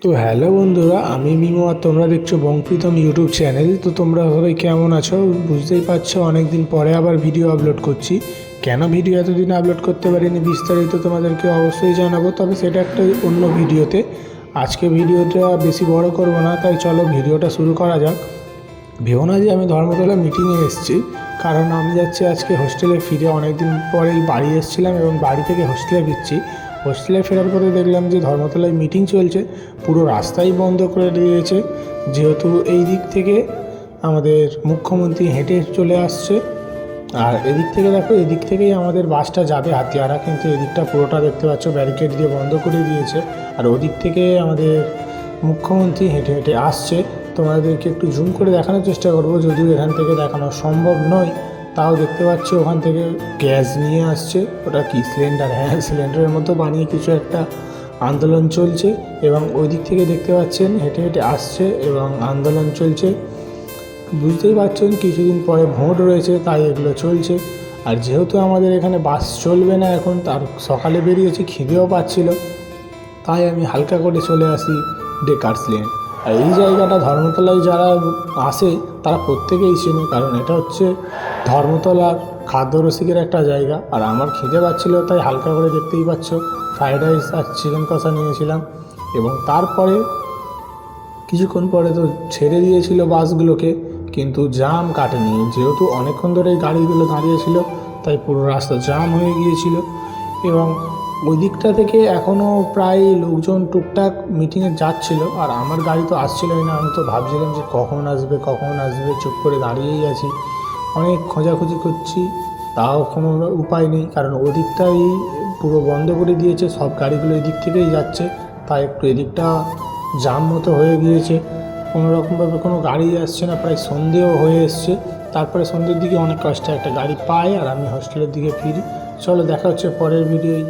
তো হ্যালো বন্ধুরা, আমি মিমো আর তোমরা দেখছো বংপ্রীতম ইউটিউব চ্যানেল। তো তোমরা সবাই কেমন আছো? বুঝতেই পারছো অনেক দিন পরে আবার ভিডিও আপলোড করছি। কেন ভিডিও এতদিন আপলোড করতে পারিনি বিস্তারিত তোমাদেরকে অবশ্যই জানাবো, তবে সেটা একটা অন্য ভিডিওতে। আজকে ভিডিওটা বেশি বড় করব না, তাই চলো ভিডিওটা শুরু করা যাক। ভেবো না যে আমি ধর্মতলা মিটিংয়ে এসেছি, কারণ আমি যাচ্ছি আজকে হোস্টেলে ফিরে। অনেক দিন পরেই বাড়ি এসেছিলাম এবং বাড়ি থেকে হোস্টেলে ফিরছি। হোস্টেলে ফেরার পরে দেখলাম যে ধর্মতলায় মিটিং চলছে, পুরো রাস্তাই বন্ধ করে দিয়েছে। যেহেতু এই দিক থেকে আমাদের মুখ্যমন্ত্রী হেঁটে চলে আসছে, আর এদিক থেকে দেখো, এদিক থেকেই আমাদের বাসটা যাবে হাতিয়ারা, কিন্তু এদিকটা পুরোটা দেখতে পাচ্ছ ব্যারিকেড দিয়ে বন্ধ করে দিয়েছে। আর ওদিক থেকে আমাদের মুখ্যমন্ত্রী হেঁটে হেঁটে আসছে। তোমাদেরকে একটু জুম করে দেখানোর চেষ্টা করব, যদিও এখান থেকে দেখানো সম্ভব নয়। তাও দেখতে পাচ্ছি ওখান থেকে গ্যাস নিয়ে আসছে। ওটা কি সিলিন্ডার? হ্যাঁ, সিলিন্ডারের মতো বানিয়ে কিছু একটা আন্দোলন চলছে। এবং ওই দিক থেকে দেখতে পাচ্ছেন হেঁটে হেঁটে আসছে এবং আন্দোলন চলছে। বুঝতেই পারছেন কিছুদিন পরে ভোট রয়েছে, তাই এগুলো চলছে। আর যেহেতু আমাদের এখানে বাস চলবে না এখন, তার সকালে বেরিয়েছি, খিদেও পাচ্ছিল, তাই আমি হালকা করে চলে আসি ডেকার্স লেন। আর এই জায়গাটা ধর্মতলায় যারা আসে তারা প্রত্যেকেই চেনে, কারণ এটা হচ্ছে ধর্মতলার খাদ্যরসিকের একটা জায়গা। আর আমার খিদে পাচ্ছিল, তাই হালকা করে দেখতেই পাচ্ছ ফ্রাইড রাইস আর চিকেন কষা নিয়েছিলাম। এবং তারপরে কিছুক্ষণ পরে তো ছেড়ে দিয়েছিল বাসগুলোকে, কিন্তু জাম কাটেনি। যেহেতু অনেকক্ষণ ধরে এই গাড়িগুলো দাঁড়িয়েছিল, তাই পুরো রাস্তা জাম হয়ে গিয়েছিল। এবং ওই দিকটা থেকে এখনও প্রায় লোকজন টুকটাক মিটিংয়ে যাচ্ছিল, আর আমার গাড়ি তো আসছিলই না। আমি তো ভাবছিলাম যে কখন আসবে কখন আসবে, চুপ করে দাঁড়িয়েই আছি। অনেক খোঁজাখুঁজি করছি, তাও কোনো উপায় নেই, কারণ ওদিকটাই পুরো বন্ধ করে দিয়েছে। সব গাড়িগুলো এদিক থেকেই যাচ্ছে, তাই একটু এদিকটা জাম মতো হয়ে গিয়েছে। কোনোরকমভাবে কোনো গাড়ি আসছে না, প্রায় সন্ধেও হয়ে এসছে। তারপরে সন্ধ্যের দিকে অনেক কষ্টে একটা গাড়ি পাই, আর আমি হোস্টেলের দিকে ফিরি। চলো দেখা হচ্ছে পরের ভিডিওয়।